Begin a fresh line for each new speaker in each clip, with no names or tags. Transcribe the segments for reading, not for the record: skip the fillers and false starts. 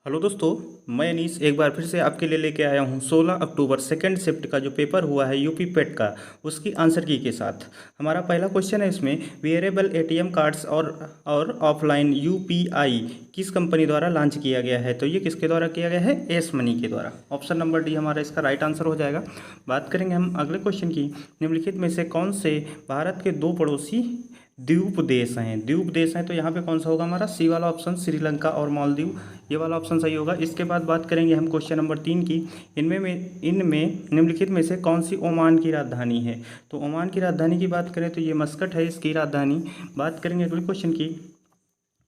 Hello दोस्तों, मैं अनीस एक बार फिर से आपके लिए लेके आया हूँ 16 अक्टूबर सेकंड शिफ्ट का जो पेपर हुआ है यूपी पेट का, उसकी आंसर की के साथ। हमारा पहला क्वेश्चन है इसमें, वेरिएबल एटीएम कार्ड्स और ऑफलाइन यूपीआई किस कंपनी द्वारा लॉन्च किया गया है? तो ये किसके द्वारा किया गया है? एस मनी के द्वारा। ऑप्शन नंबर डी हमारा इसका राइट आंसर हो जाएगा। बात करेंगे हम अगले क्वेश्चन की। निम्नलिखित में से कौन से भारत के दो पड़ोसी द्वीप देश हैं? द्वीप देश हैं तो यहाँ पे कौन सा होगा हमारा? सी वाला ऑप्शन, श्रीलंका और मालदीव, ये वाला ऑप्शन सही होगा। इसके बाद बात करेंगे हम क्वेश्चन नंबर 3 की। इनमें निम्नलिखित में से कौन सी ओमान की राजधानी है? तो ओमान की राजधानी की बात करें तो ये मस्कट है इसकी राजधानी। बात करेंगे अगले क्वेश्चन की।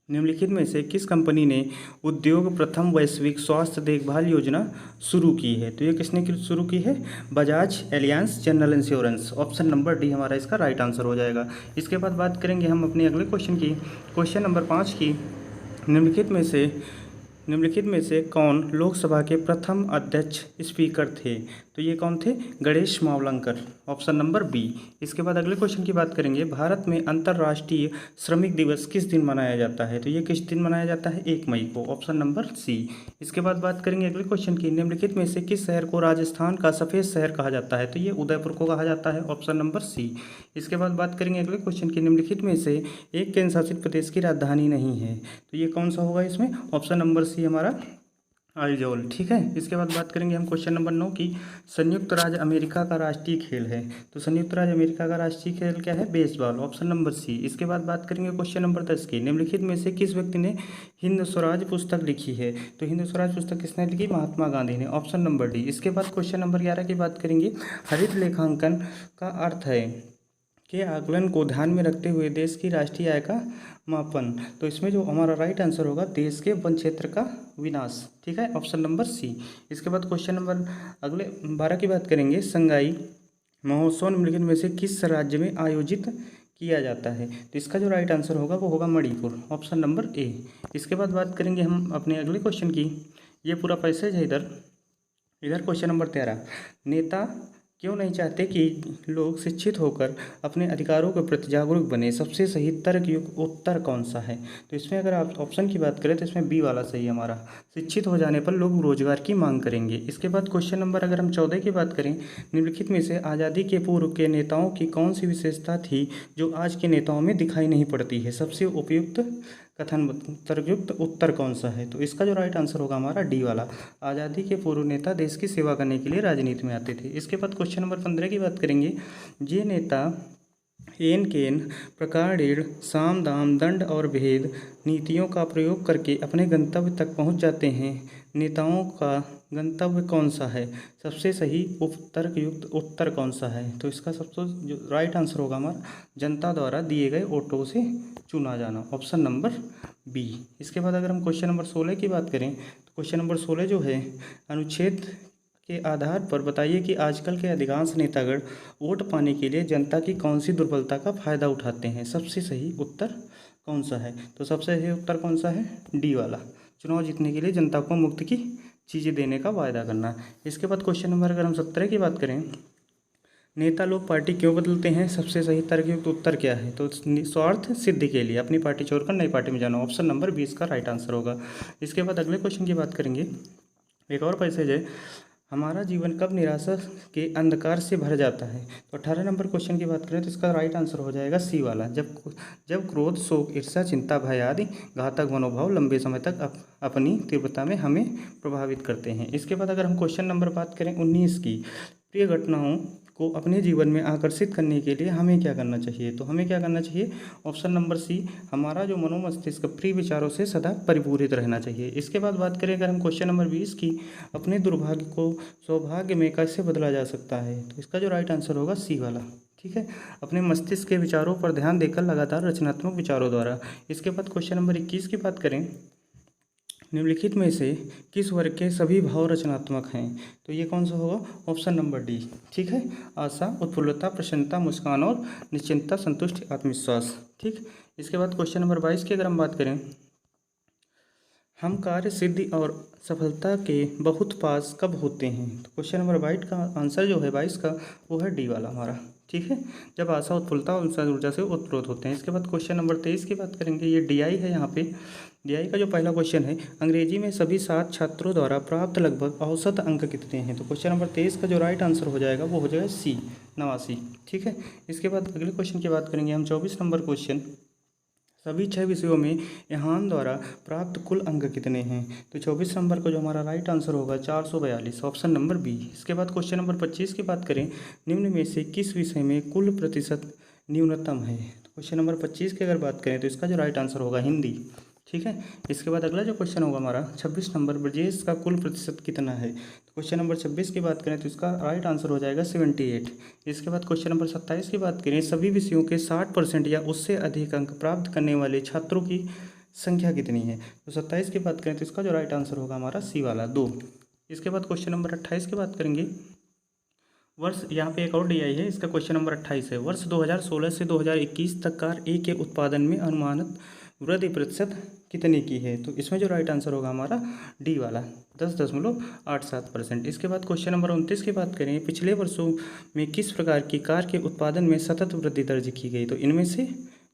निम्नलिखित में से किस कंपनी ने उद्योग प्रथम वैश्विक स्वास्थ्य देखभाल योजना शुरू की है? तो ये किसने शुरू की है? Bajaj Alliance general insurance. Option number D हमारा इसका राइट आंसर हो जाएगा। इसके बाद बात करेंगे हम अपने अगले क्वेश्चन की, क्वेश्चन नंबर 5 की। निम्नलिखित में से कौन लोकसभा के प्रथम अध्यक्ष स्पीकर थे? तो ये कौन थे? Ganesh Mavalankar. Option number B. इसके बाद अगले क्वेश्चन की बात करेंगे। भारत में अंतर्राष्ट्रीय श्रमिक दिवस किस दिन मनाया जाता है? तो ये किस दिन मनाया जाता है? 1 मई को। Option number C. इसके बाद बात करेंगे अगले क्वेश्चन की। निम्नलिखित में से किस शहर को राजस्थान का सफ़ेद शहर कहा जाता है? तो ये उदयपुर को कहा जाता है। Option number C. इसके बाद बात करेंगे अगले क्वेश्चन की। निम्नलिखित में से एक केंद्र शासित प्रदेश की राजधानी नहीं है, तो ये कौन सा होगा इसमें? ऑप्शन नंबर सी हमारा आइजोल। ठीक है। इसके बाद बात करेंगे हम क्वेश्चन नंबर 9 की। संयुक्त राज्य अमेरिका का राष्ट्रीय खेल है, तो संयुक्त राज्य अमेरिका का राष्ट्रीय खेल क्या है? बेसबॉल। Option number C. इसके बाद बात करेंगे क्वेश्चन नंबर 10 की। निम्नलिखित में से किस व्यक्ति ने हिंद स्वराज पुस्तक लिखी है? तो हिंद स्वराज पुस्तक किसने लिखी? महात्मा गांधी ने। Option number D. इसके बाद क्वेश्चन नंबर 11 की बात करेंगे। हरित लेखांकन का अर्थ है के आकलन को ध्यान में रखते हुए देश की राष्ट्रीय आय का मापन। तो इसमें जो हमारा राइट आंसर होगा, देश के वन क्षेत्र का विनाश। ठीक है, ऑप्शन नंबर सी। इसके बाद क्वेश्चन नंबर अगले 12 की बात करेंगे। संगाई महोत्सव निम्नलिखित में से किस राज्य में आयोजित किया जाता है? तो इसका जो राइट आंसर होगा वो होगा मणिपुर। Option number A. इसके बाद बात करेंगे हम अपने अगले क्वेश्चन की। ये पूरा पैसेज है इधर क्वेश्चन नंबर 13। नेता क्यों नहीं चाहते कि लोग शिक्षित होकर अपने अधिकारों के प्रति जागरूक बने? सबसे सही तर्कयुक्त उत्तर कौन सा है? तो इसमें अगर आप ऑप्शन की बात करें तो इसमें बी वाला सही है हमारा। शिक्षित हो जाने पर लोग रोजगार की मांग करेंगे। इसके बाद क्वेश्चन नंबर अगर हम 14 की बात करें। निम्नलिखित में से आज़ादी के पूर्व के नेताओं की कौन सी विशेषता थी जो आज के नेताओं में दिखाई नहीं पड़ती है? सबसे उपयुक्त कथन तर्कयुक्त उत्तर कौन सा है? तो इसका जो राइट आंसर होगा हमारा डी वाला। आज़ादी के पूर्व नेता देश की सेवा करने के लिए राजनीति में आते थे। इसके बाद क्वेश्चन नंबर 15 की बात करेंगे। ये नेता एन केन प्रकार ऋण साम दाम दंड और भेद नीतियों का प्रयोग करके अपने गंतव्य तक पहुंच जाते हैं। नेताओं का गंतव्य कौन सा है? सबसे सही तर्कयुक्त उत्तर कौन सा है? तो इसका सबसे जो राइट आंसर होगा हमारा, जनता द्वारा दिए गए ऑटो से चुना जाना। Option number B. इसके बाद अगर हम क्वेश्चन नंबर 16 की बात करें तो क्वेश्चन नंबर 16 जो है, अनुच्छेद के आधार पर बताइए कि आजकल के अधिकांश नेतागण वोट पाने के लिए जनता की कौन सी दुर्बलता का फायदा उठाते हैं? सबसे सही उत्तर कौन सा है? तो सबसे सही उत्तर कौन सा है? डी वाला। चुनाव जीतने के लिए जनता को मुफ्त की चीज़ें देने का वायदा करना। इसके बाद क्वेश्चन नंबर अगर हम 17 की बात करें, नेता लोग पार्टी क्यों बदलते हैं? सबसे सही तर्कयुक्त उत्तर क्या है? तो स्वार्थ सिद्धि के लिए, अपनी पार्टी छोड़कर नई पार्टी में जाना। ऑप्शन नंबर 20 का राइट आंसर होगा। इसके बाद अगले क्वेश्चन की बात करेंगे। एक और पैसेज है, हमारा जीवन कब निराशा के अंधकार से भर जाता है? तो 18 नंबर क्वेश्चन की बात करें तो इसका राइट आंसर हो जाएगा सी वाला। जब क्रोध, शोक, ईर्ष्या, चिंता, भय आदि घातक मनोभाव लंबे समय तक अपनी तीव्रता में हमें प्रभावित करते हैं। इसके बाद अगर हम क्वेश्चन नंबर बात करें 19 की, प्रिय घटनाओं को अपने जीवन में आकर्षित करने के लिए हमें क्या करना चाहिए? तो हमें क्या करना चाहिए? Option number C. हमारा जो मनोमस्तिष्क प्रिय विचारों से सदा परिपूरित रहना चाहिए। इसके बाद बात करें अगर हम क्वेश्चन नंबर 20 की, अपने दुर्भाग्य को सौभाग्य में कैसे बदला जा सकता है? तो इसका जो राइट आंसर होगा सी वाला। ठीक है, अपने मस्तिष्क के विचारों पर ध्यान देकर लगातार रचनात्मक विचारों द्वारा। इसके बाद क्वेश्चन नंबर 21 की बात करें। निम्नलिखित में से किस वर्ग के सभी भाव रचनात्मक हैं? तो ये कौन सा होगा? Option number D. ठीक है, आशा, उत्फुल्लता, प्रसन्नता, मुस्कान और निश्चिंतता, संतुष्टि, आत्मविश्वास। ठीक। इसके बाद क्वेश्चन नंबर 22 की अगर हम बात करें, हम कार्य सिद्धि और सफलता के बहुत पास कब होते हैं? तो क्वेश्चन नंबर 22 का आंसर जो है 22 का, वो है डी वाला हमारा। ठीक है, जब आशा, उत्फुल्लता और ऊर्जा से उत्प्रोत होते हैं। इसके बाद क्वेश्चन नंबर 23 की बात करेंगे। ये डी आई है यहाँ पे। DI का जो पहला क्वेश्चन है, अंग्रेजी में सभी 7 छात्रों द्वारा प्राप्त लगभग औसत अंक कितने हैं? तो क्वेश्चन नंबर 23 का जो राइट आंसर हो जाएगा वो हो जाएगा सी, 89। ठीक है, इसके बाद अगले क्वेश्चन की बात करेंगे हम। 24 नंबर क्वेश्चन, सभी 6 विषयों में यहाँ द्वारा प्राप्त कुल अंक कितने हैं? तो 24 नंबर को जो हमारा राइट आंसर होगा 442, ऑप्शन नंबर बी। इसके बाद क्वेश्चन नंबर 25 की बात करें, निम्न में से किस विषय में कुल प्रतिशत न्यूनतम है? तो क्वेश्चन नंबर 25 की अगर बात करें तो इसका जो राइट आंसर होगा हिंदी। ठीक है, इसके बाद अगला जो क्वेश्चन होगा हमारा 26 नंबर, ब्रजेश का कुल प्रतिशत कितना है? तो क्वेश्चन नंबर 26 की बात करें तो इसका राइट आंसर हो जाएगा 78। इसके बाद क्वेश्चन नंबर 27 की बात करें, सभी विषयों के 60% या उससे अधिक अंक प्राप्त करने वाले छात्रों की संख्या कितनी है? तो 27 की बात करें तो इसका जो राइट आंसर होगा हमारा सी वाला, 2। इसके बाद क्वेश्चन नंबर 28 की बात करेंगे। वर्ष, यहाँ पे एक और DI है, इसका क्वेश्चन नंबर 28 है। वर्ष 2016 से 2021 तक कार ए के उत्पादन में अनुमानित वृद्धि प्रतिशत कितने की है? तो इसमें जो राइट आंसर होगा हमारा डी वाला, 10.87%। इसके बाद क्वेश्चन नंबर 29 की बात करें, पिछले वर्षों में किस प्रकार की कार के उत्पादन में सतत वृद्धि दर्ज की गई? तो इनमें से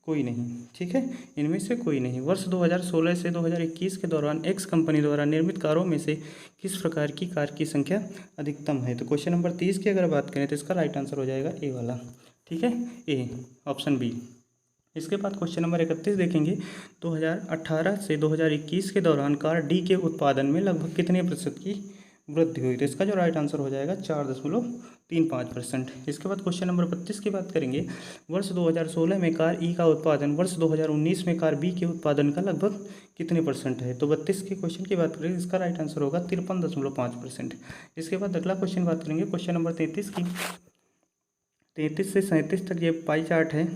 कोई नहीं। ठीक है, इनमें से कोई नहीं। वर्ष 2016 से 2021 के दौरान एक्स कंपनी द्वारा निर्मित कारों में से किस प्रकार की कार की संख्या अधिकतम है? तो क्वेश्चन नंबर 30 की अगर बात करें तो इसका राइट आंसर हो जाएगा ए वाला। ठीक है, ए, ऑप्शन बी। इसके बाद क्वेश्चन नंबर 31 देखेंगे, 2018 से 2021 के दौरान कार डी के उत्पादन में लगभग कितने प्रतिशत की वृद्धि हुई? तो इसका जो राइट आंसर हो जाएगा 4.35%। इसके बाद क्वेश्चन नंबर 32 की बात करेंगे, वर्ष 2016 में कार ई का उत्पादन वर्ष 2019 में कार बी के उत्पादन का लगभग कितने परसेंट है? तो 32 के क्वेश्चन की बात करें, इसका राइट आंसर होगा 53.5%। इसके बाद अगला क्वेश्चन बात करेंगे, क्वेश्चन नंबर 33 की। 33 से 37 तक ये पाई चार्ट है,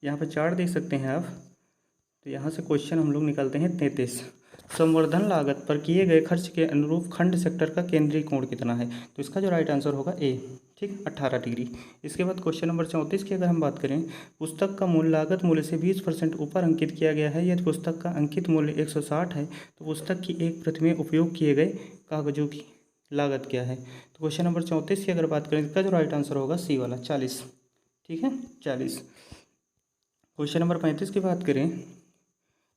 यहाँ पे चार्ट देख सकते हैं आप। तो यहाँ से क्वेश्चन हम लोग निकालते हैं 33। संवर्धन लागत पर किए गए खर्च के अनुरूप खंड सेक्टर का केंद्रीय कोण कितना है? तो इसका जो राइट आंसर होगा ए, ठीक, 18 डिग्री। इसके बाद क्वेश्चन नंबर 34 की अगर हम बात करें, पुस्तक का मूल्य लागत मूल्य से 20% ऊपर अंकित किया गया है। यदि पुस्तक का अंकित मूल्य 160 है तो पुस्तक की एक प्रति में उपयोग किए गए कागजों की लागत क्या है? तो क्वेश्चन नंबर 34 की अगर बात करें, इसका जो राइट आंसर होगा सी वाला, 40। ठीक है, 40। क्वेश्चन नंबर 35 की बात करें,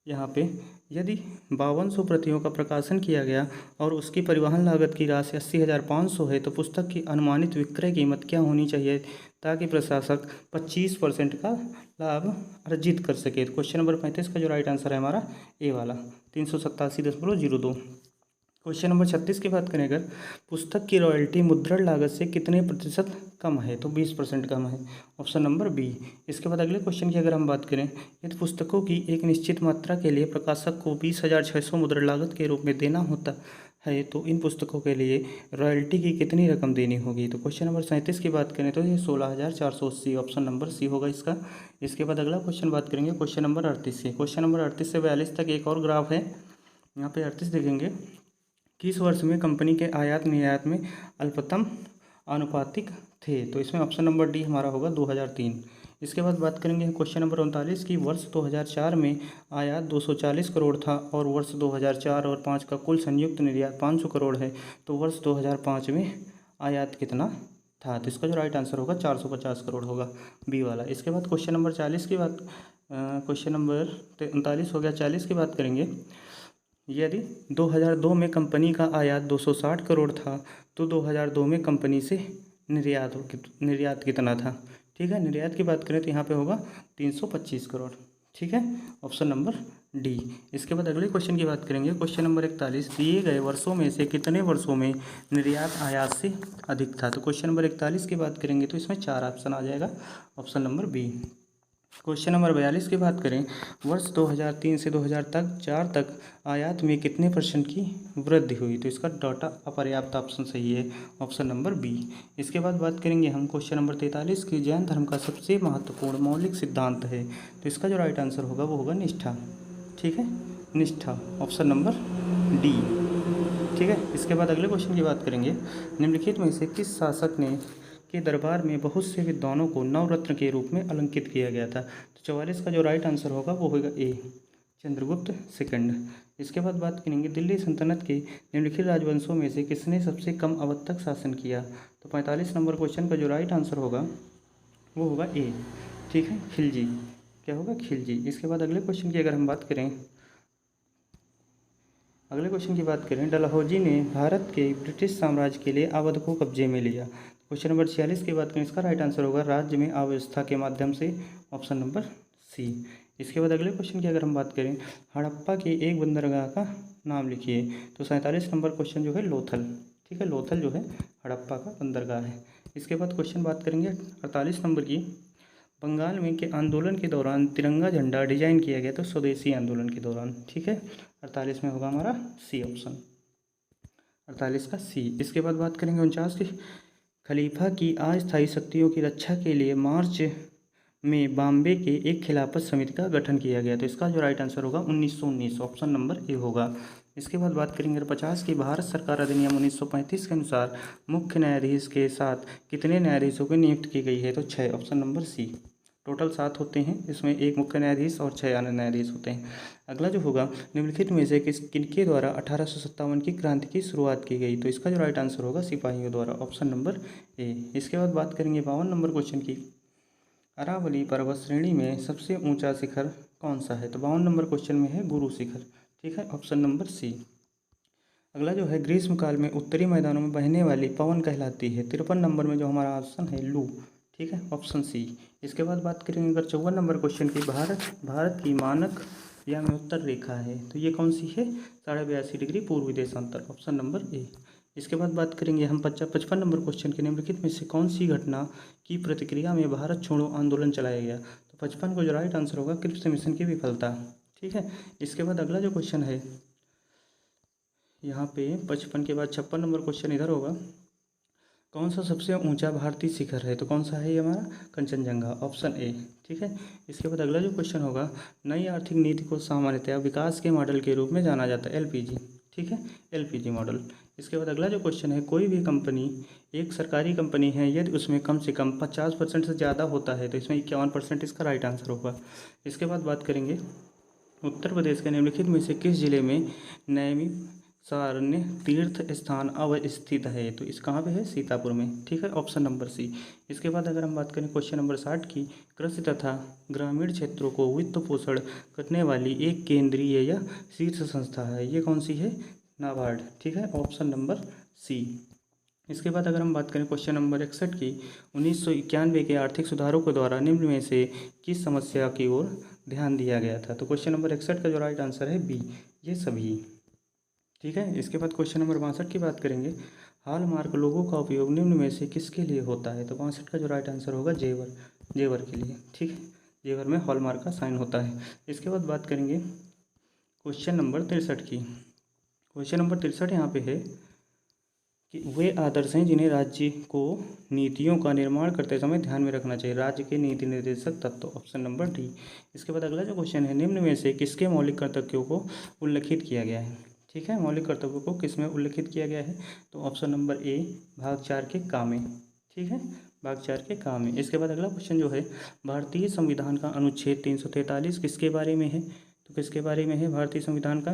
यहाँ पे यदि 5200 प्रतियों का प्रकाशन किया गया और उसकी परिवहन लागत की राशि 80,500 है तो पुस्तक की अनुमानित विक्रय कीमत क्या होनी चाहिए ताकि प्रशासक 25% का लाभ अर्जित कर सके? तो क्वेश्चन नंबर 35 का जो राइट आंसर है हमारा ए वाला, 387.02। क्वेश्चन नंबर 36 की बात करें, अगर पुस्तक की रॉयल्टी मुद्रण लागत से कितने प्रतिशत कम है? तो 20% कम है, ऑप्शन नंबर बी। इसके बाद अगले क्वेश्चन की अगर हम बात करें, यदि पुस्तकों की एक निश्चित मात्रा के लिए प्रकाशक को 20,600 मुद्रण लागत के रूप में देना होता है तो इन पुस्तकों के लिए रॉयल्टी की कितनी रकम देनी होगी? तो क्वेश्चन नंबर 37 की बात करें तो ये 16,480, ऑप्शन नंबर सी होगा इसका। इसके बाद अगला क्वेश्चन बात करेंगे क्वेश्चन नंबर 38 की। क्वेश्चन नंबर 38 से 42 तक एक और ग्राफ है, यहाँ पे 38 देखेंगे, किस वर्ष में कंपनी के आयात निर्यात में अल्पतम आनुपातिक थे? तो इसमें ऑप्शन नंबर डी हमारा होगा 2003। इसके बाद बात करेंगे क्वेश्चन नंबर 39 की। वर्ष 2004 में आयात 240 करोड़ था और वर्ष 2004 और 5 का कुल संयुक्त निर्यात 500 करोड़ है, तो वर्ष 2005 में आयात कितना था? तो इसका जो राइट आंसर होगा 450 करोड़ होगा, बी वाला। इसके बाद क्वेश्चन नंबर 40 की बात, क्वेश्चन नंबर 39 हो गया, 40 की बात करेंगे, यदि 2002 में कंपनी का आयात 260 करोड़ था तो 2002 में कंपनी से निर्यात कितना था? ठीक है, निर्यात की बात करें तो यहाँ पे होगा 325 करोड़। ठीक है, ऑप्शन नंबर डी। इसके बाद अगले क्वेश्चन की बात करेंगे, क्वेश्चन नंबर 41, दिए गए वर्षों में से कितने वर्षों में निर्यात आयात से अधिक था? तो क्वेश्चन नंबर 41 की बात करेंगे तो इसमें 4 ऑप्शन आ जाएगा, option number B. Question number 42 की बात करें, वर्ष 2003 से 2004 तक आयात में कितने % की वृद्धि हुई? तो इसका डाटा अपर्याप्त ऑप्शन सही है, ऑप्शन नंबर बी। इसके बाद बात करेंगे हम क्वेश्चन नंबर 43 की, जैन धर्म का सबसे महत्वपूर्ण मौलिक सिद्धांत है, तो इसका जो राइट आंसर होगा वो होगा निष्ठा। ठीक है, निष्ठा, ऑप्शन नंबर डी। ठीक है, इसके बाद अगले क्वेश्चन की बात करेंगे, निम्नलिखित में से किस शासक ने के दरबार में बहुत से विद्वानों को नवरत्न के रूप में अलंकृत किया गया था? तो 44 का जो राइट आंसर होगा वो होगा ए, चंद्रगुप्त सेकंड। इसके बाद बात करेंगे, दिल्ली सल्तनत के निम्नलिखित राजवंशों में से किसने सबसे कम अवधि तक शासन किया? तो 45 नंबर क्वेश्चन का जो राइट आंसर होगा वो होगा ए, ठीक है, खिलजी। क्या होगा? खिलजी। इसके बाद अगले क्वेश्चन की अगर हम बात करें, अगले क्वेश्चन की बात करें, डलहौजी ने भारत के ब्रिटिश साम्राज्य के लिए अवध को कब्जे में लिया। क्वेश्चन नंबर 46 की बात करें, इसका राइट आंसर होगा राज्य में अव्यवस्था के माध्यम से, ऑप्शन नंबर सी। इसके बाद अगले क्वेश्चन की अगर हम बात करें, हड़प्पा की एक बंदरगाह का नाम लिखिए। तो 47 नंबर क्वेश्चन जो है लोथल, ठीक है, लोथल जो है हड़प्पा का बंदरगाह है। इसके बाद क्वेश्चन बात करेंगे 48 नंबर की, बंगाल में के आंदोलन के दौरान तिरंगा झंडा डिजाइन किया गया, तो स्वदेशी आंदोलन के दौरान, ठीक है। 48 में होगा हमारा सी ऑप्शन, 48 का सी। इसके बाद बात करेंगे 49 की, खलीफा की अस्थायी शक्तियों की रक्षा के लिए मार्च में बॉम्बे के एक खिलाफत समिति का गठन किया गया। तो इसका जो राइट आंसर होगा 1919, ऑप्शन नंबर ए होगा। इसके बाद बात करेंगे 50 की, भारत सरकार अधिनियम 1935 के अनुसार मुख्य न्यायाधीश के साथ कितने न्यायाधीशों की नियुक्ति की गई है। तो 6, ऑप्शन नंबर सी। टोटल 7 होते हैं, इसमें एक मुख्य न्यायाधीश और 6 अन्य न्यायाधीश होते हैं। अगला जो होगा, निम्नलिखित में से किनके द्वारा 1857 की क्रांति की शुरुआत की गई। तो इसका जो राइट आंसर होगा सिपाहियों द्वारा, ऑप्शन नंबर ए। इसके बाद बात करेंगे 52 नंबर क्वेश्चन की, अरावली पर्वत श्रेणी में सबसे ऊंचा शिखर कौन सा है। तो 52 नंबर क्वेश्चन में है गुरु शिखर, ठीक है, ऑप्शन नंबर सी। अगला जो है, ग्रीष्मकाल में उत्तरी मैदानों में बहने वाली पवन कहलाती है। 53 नंबर में जो हमारा ऑप्शन है लू, ठीक है, ऑप्शन सी। इसके बाद बात करेंगे अगर 54 नंबर क्वेश्चन की, भारत की मानक या में उत्तर रेखा है, तो ये कौन सी है, 82.5 डिग्री पूर्वी देशांतर, ऑप्शन नंबर ए। इसके बाद बात करेंगे हम 55 नंबर क्वेश्चन के, निम्नलिखित में से कौन सी घटना की प्रतिक्रिया में भारत छोड़ो आंदोलन चलाया गया। तो 55 को जो राइट आंसर होगा क्रिप्स मिशन की विफलता, ठीक है। इसके बाद अगला जो क्वेश्चन है यहाँ पे 55 के बाद 56 नंबर क्वेश्चन इधर होगा, कौन सा सबसे ऊंचा भारतीय शिखर है। तो कौन सा है ये हमारा, कंचनजंगा, ऑप्शन ए, ठीक है। इसके बाद अगला जो क्वेश्चन होगा, नई आर्थिक नीति को सामान्यतया विकास के मॉडल के रूप में जाना जाता है, एलपीजी, ठीक है, एलपीजी मॉडल। इसके बाद अगला जो क्वेश्चन है, कोई भी कंपनी एक सरकारी कंपनी है यदि उसमें कम से कम 50% से ज़्यादा होता है, तो इसमें 51% इसका राइट आंसर होगा। इसके बाद बात करेंगे उत्तर प्रदेश के निम्नलिखित में से किस जिले में नैमिषारण्य तीर्थ स्थान अवस्थित है। तो इस कहाँ पे है, सीतापुर में, ठीक है, ऑप्शन नंबर सी। इसके बाद अगर हम बात करें क्वेश्चन नंबर 60 की, कृषि तथा ग्रामीण क्षेत्रों को वित्त पोषण करने वाली एक केंद्रीय या शीर्ष संस्था है, ये कौन सी है, नाबार्ड, ठीक है, ऑप्शन नंबर सी। इसके बाद अगर हम बात करें क्वेश्चन नंबर 61 की, 1991 के आर्थिक सुधारों के द्वारा निम्न में से किस समस्या की ओर ध्यान दिया गया था। तो क्वेश्चन नंबर 61 का जो राइट आंसर है बी, ये सभी, ठीक है। इसके बाद क्वेश्चन नंबर 62 की बात करेंगे, हॉलमार्क लोगों का उपयोग निम्न में से किसके लिए होता है। तो 62 का जो राइट आंसर होगा जेवर, जेवर के लिए, ठीक है, जेवर में हॉलमार्क का साइन होता है। इसके बाद बात करेंगे क्वेश्चन नंबर 63 की, क्वेश्चन नंबर 63 यहाँ पे है कि वे आदर्श हैं जिन्हें राज्य को नीतियों का निर्माण करते समय ध्यान में रखना चाहिए, राज्य के नीति निर्देशक तत्व, ऑप्शन नंबर डी। इसके बाद अगला जो क्वेश्चन है, निम्न में से किसके मौलिक कर्तव्यों को उल्लिखित किया गया है, ठीक है, मौलिक कर्तव्यों को किस में उल्लिखित किया गया है। तो ऑप्शन नंबर ए, भाग 4 के कामे, ठीक है, भाग 4 के कामे। इसके बाद अगला क्वेश्चन जो है, भारतीय संविधान का अनुच्छेद 343 किसके बारे में है। तो किसके बारे में है भारतीय संविधान का,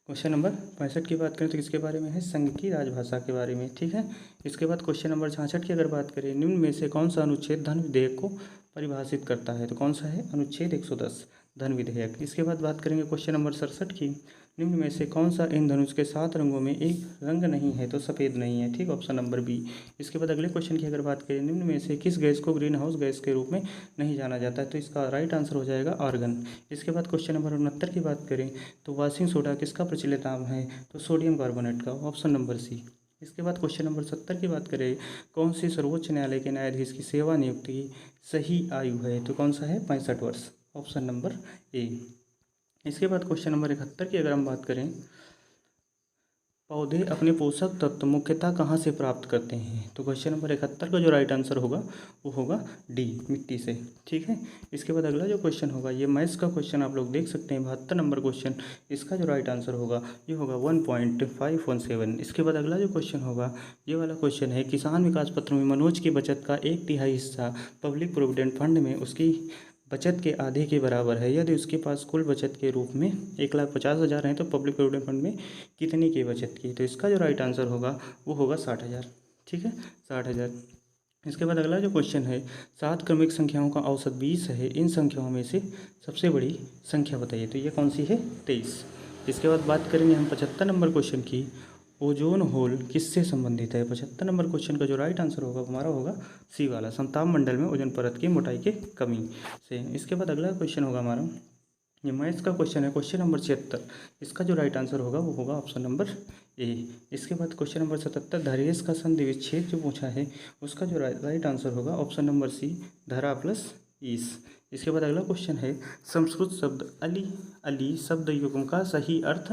क्वेश्चन नंबर 65 की बात करें तो किसके बारे में है, संघ की राजभाषा के बारे में, ठीक है। इसके बाद क्वेश्चन नंबर 66 की अगर बात करें, निम्न में से कौन सा अनुच्छेद धन विधेयक को परिभाषित करता है। तो कौन सा है, अनुच्छेद 110 धन विधेयक। इसके बाद बात करेंगे क्वेश्चन नंबर 67 की, निम्न में से कौन सा इन धनुष के 7 रंगों में एक रंग नहीं है। तो सफ़ेद नहीं है, ठीक, ऑप्शन नंबर बी। इसके बाद अगले क्वेश्चन की अगर बात करें, निम्न में से किस गैस को ग्रीन हाउस गैस के रूप में नहीं जाना जाता है। तो इसका राइट आंसर हो जाएगा आर्गन। इसके बाद क्वेश्चन नंबर 69 की बात करें तो वॉशिंग सोडा किसका प्रचलित नाम है। तो सोडियम कार्बोनेट का, ऑप्शन नंबर सी। इसके बाद क्वेश्चन नंबर 70 की बात करें, कौन सी सर्वोच्च न्यायालय के न्यायाधीश की सेवा नियुक्ति की सही आयु है। तो कौन सा है, 65 वर्ष, ऑप्शन नंबर ए। इसके बाद क्वेश्चन नंबर 71 की अगर हम बात करें, पौधे अपने पोषक तत्व मुख्यतः कहाँ से प्राप्त करते हैं। तो क्वेश्चन नंबर 71 का जो राइट आंसर होगा वो होगा डी, मिट्टी से, ठीक है। इसके बाद अगला जो क्वेश्चन होगा, ये मैथ्स का क्वेश्चन आप लोग देख सकते हैं, 72 नंबर क्वेश्चन, इसका जो राइट आंसर होगा ये होगा 1.517। इसके बाद अगला जो क्वेश्चन होगा, ये वाला क्वेश्चन है, किसान विकास पत्र में मनोज की बचत का 1/3 हिस्सा पब्लिक प्रोविडेंट फंड में उसकी बचत के आधे के बराबर है, यदि उसके पास कुल बचत के रूप में 1,50,000 है तो पब्लिक प्रोविडेंट फंड में कितने की बचत की। तो इसका जो राइट आंसर होगा वो होगा 60,000, ठीक है, 60,000। इसके बाद अगला जो क्वेश्चन है, 7 क्रमिक संख्याओं का औसत 20 है, इन संख्याओं में से सबसे बड़ी संख्या बताइए। तो ये कौन सी है, 23, इसके बाद बात करेंगे हम 75 नंबर क्वेश्चन की, ओजोन होल किससे संबंधित है। 75 नंबर क्वेश्चन का जो राइट आंसर होगा हमारा होगा सी वाला, समताप मंडल में ओजोन परत की मोटाई की कमी से। इसके बाद अगला क्वेश्चन होगा हमारा, ये मैथ्स का क्वेश्चन है, क्वेश्चन नंबर 76। इसका जो राइट आंसर होगा वो होगा ऑप्शन नंबर ए। इसके बाद क्वेश्चन नंबर 77, धैर्यस का संधि विच्छेद जो पूछा है उसका जो राइट आंसर होगा ऑप्शन नंबर सी, धरा प्लस ईस। इसके बाद अगला क्वेश्चन है, संस्कृत शब्द अली अली शब्द युग्म का सही अर्थ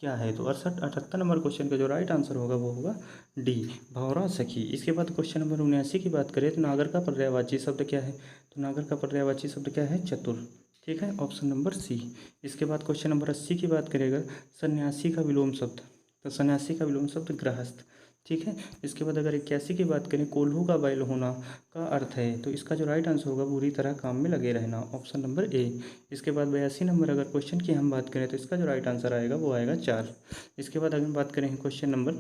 क्या है। तो 78 नंबर क्वेश्चन का जो राइट आंसर होगा वो होगा डी, भौरा सखी। इसके बाद क्वेश्चन नंबर 79 की बात करें तो नागर का पर्यायवाची शब्द क्या है। तो नागर का पर्यायवाची शब्द क्या है, चतुर। ठीक है, ऑप्शन नंबर सी। इसके बाद क्वेश्चन नंबर 80 की बात करेगा, सन्यासी का विलोम शब्द। तो सन्यासी का विलोम शब्द गृहस्थ। ठीक है, इसके बाद अगर 81 की बात करें, कोल्हू का बैल होना का अर्थ है। तो इसका जो राइट आंसर होगा बुरी तरह काम में लगे रहना, ऑप्शन नंबर ए। इसके बाद 82 नंबर अगर क्वेश्चन की हम बात करें तो इसका जो राइट आंसर आएगा वो आएगा 4। इसके बाद अगर बात करें क्वेश्चन नंबर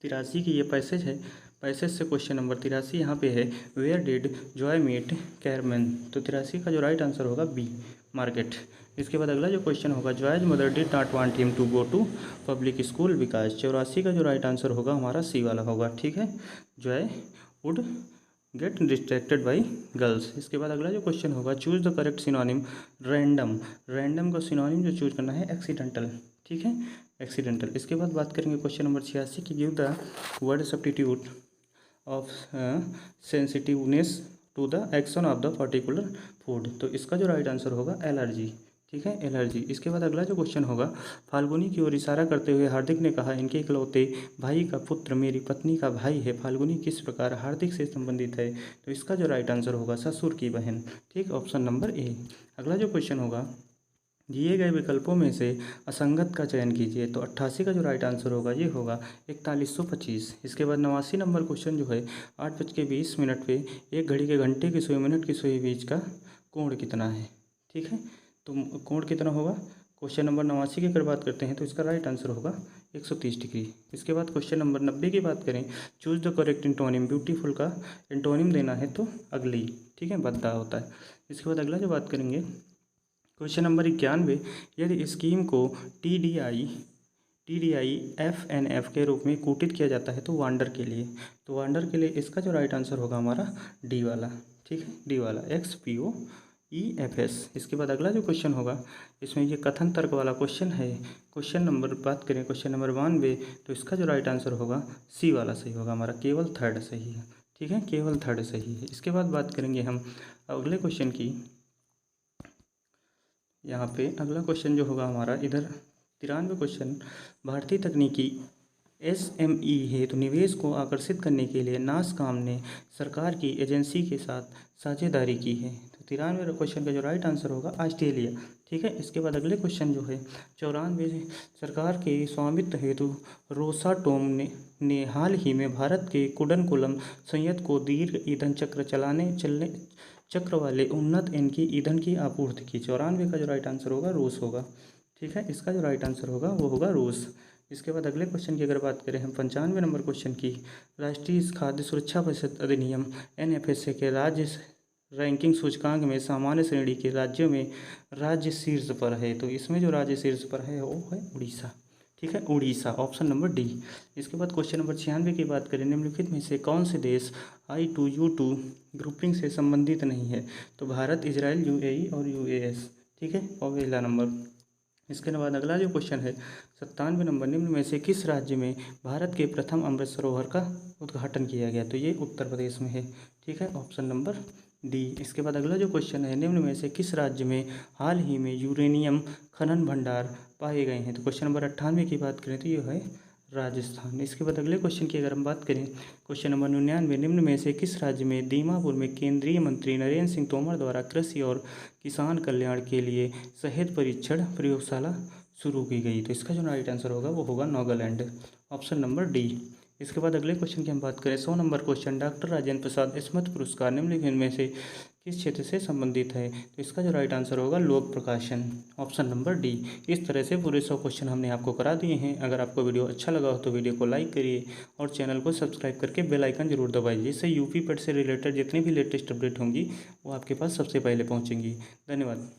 83 की, ये पैसेज है, पैसेज से क्वेश्चन नंबर 83 यहाँ पे है, where did Joy meet Carman. तो 83 का जो राइट आंसर होगा बी, मार्केट। इसके बाद अगला जो क्वेश्चन होगा, Joy's mother did not want him to go to public school because. 84 का जो राइट आंसर होगा हमारा सी वाला होगा। ठीक है, Joy would get distracted by girls. इसके बाद अगला जो क्वेश्चन होगा, choose the correct synonym random. Random का सिनोनिम जो चूज करना है एक्सीडेंटल। ठीक है, एक्सीडेंटल। इसके बाद बात करेंगे क्वेश्चन नंबर 86 की, give the word substitute of sensitiveness to the action of the particular food. तो इसका जो राइट आंसर होगा एलर्जी। ठीक है, एलर्जी। इसके बाद अगला जो क्वेश्चन होगा, फाल्गुनी की ओर इशारा करते हुए हार्दिक ने कहा, इनके इकलौते भाई का पुत्र मेरी पत्नी का भाई है। फाल्गुनी किस प्रकार हार्दिक से संबंधित है। तो इसका जो राइट आंसर होगा ससुर की बहन। ठीक, ऑप्शन नंबर ए। अगला जो क्वेश्चन होगा, दिए गए विकल्पों में से असंगत का चयन कीजिए। तो 88 का जो राइट आंसर होगा ये होगा 4125। इसके बाद 89 नंबर क्वेश्चन जो है, 8:20 पे एक घड़ी के घंटे की सुई मिनट की सुई बीच का कोण कितना है। ठीक है, तो कोण कितना होगा, क्वेश्चन नंबर 89 की अगर बात करते हैं तो इसका राइट आंसर होगा 130 डिग्री। इसके बाद क्वेश्चन नंबर 90 की बात करें, choose the correct antonym. Beautiful का इंटोनिम देना है तो अगली। ठीक है, बद्दा होता है। इसके बाद अगला जो बात करेंगे, क्वेश्चन नंबर 91, यदि स्कीम को TDI FNF के रूप में कूटित किया जाता है तो वांडर के लिए। तो वांडर के लिए इसका जो राइट आंसर होगा हमारा डी वाला। ठीक है, डी वाला, XPOEFS। इसके बाद अगला जो क्वेश्चन होगा, इसमें ये कथन तर्क वाला क्वेश्चन है। क्वेश्चन नंबर बात करें, क्वेश्चन नंबर 92, तो इसका जो राइट आंसर होगा सी वाला सही होगा हमारा, केवल थर्ड सही है। ठीक है, केवल थर्ड सही है। इसके बाद बात करेंगे हम अगले क्वेश्चन की। यहाँ पे अगला क्वेश्चन जो होगा हमारा, इधर 93 क्वेश्चन, भारतीय तकनीकी SME हेतु निवेश को आकर्षित करने के लिए नासकाम ने सरकार की एजेंसी के साथ साझेदारी की है। तो 93 क्वेश्चन का जो राइट आंसर होगा ऑस्ट्रेलिया। ठीक है, इसके बाद अगले क्वेश्चन जो है 94, सरकार के स्वामित्व हेतु रोसाटोम ने हाल ही में भारत के कुडनकुलम संयंत्र को दीर्घ ईंधन चक्र वाले उन्नत इनकी ईंधन की आपूर्ति की। 94 का जो राइट आंसर होगा रूस होगा। ठीक है, इसका जो राइट आंसर होगा वो होगा रूस। इसके बाद अगले क्वेश्चन की अगर बात करें हम 95 नंबर क्वेश्चन की, राष्ट्रीय खाद्य सुरक्षा परिषद अधिनियम NFSA के राज्य रैंकिंग सूचकांक में सामान्य श्रेणी के राज्यों में राज्य शीर्ष पर है। तो इसमें जो राज्य शीर्ष पर है वो है उड़ीसा। ठीक है, उड़ीसा, ऑप्शन नंबर डी। इसके बाद क्वेश्चन नंबर 96 की बात करें, निम्नलिखित में से कौन से देश I2U2 ग्रुपिंग से संबंधित नहीं है। तो भारत, इजराइल, UAE और UAS। ठीक है, और पहला नंबर। इसके बाद अगला जो क्वेश्चन है 97 नंबर, निम्न में से किस राज्य में भारत के प्रथम अमृत सरोवर का उद्घाटन किया गया। तो ये उत्तर प्रदेश में है। ठीक है, ऑप्शन नंबर डी। इसके बाद अगला जो क्वेश्चन है, निम्न में से किस राज्य में हाल ही में यूरेनियम खनन भंडार पाए गए हैं। तो क्वेश्चन नंबर 98 की बात करें तो ये है राजस्थान। इसके बाद अगले क्वेश्चन की अगर हम बात करें, क्वेश्चन नंबर 99, निम्न में से किस राज्य में दीमापुर में केंद्रीय मंत्री नरेंद्र सिंह तोमर द्वारा कृषि और किसान कल्याण के लिए शहद परीक्षण प्रयोगशाला शुरू की गई। तो इसका जो राइट आंसर होगा वो होगा नागालैंड, ऑप्शन नंबर डी। इसके बाद अगले क्वेश्चन की हम बात करें, 100 number question, doctor Rajendra Prasad स्मृति पुरस्कार निम्नलिखित में से किस क्षेत्र से संबंधित है। तो इसका जो राइट आंसर होगा लोक प्रकाशन, ऑप्शन नंबर डी। इस तरह से पूरे 100 क्वेश्चन हमने आपको करा दिए हैं। अगर आपको वीडियो अच्छा लगा हो तो वीडियो को लाइक करिए और चैनल को सब्सक्राइब करके बेल आइकन जरूर दबाइए, जिससे यूपी पेट से रिलेटेड जितनी भी लेटेस्ट अपडेट होंगी वो आपके पास सबसे पहले पहुँचेंगी। धन्यवाद।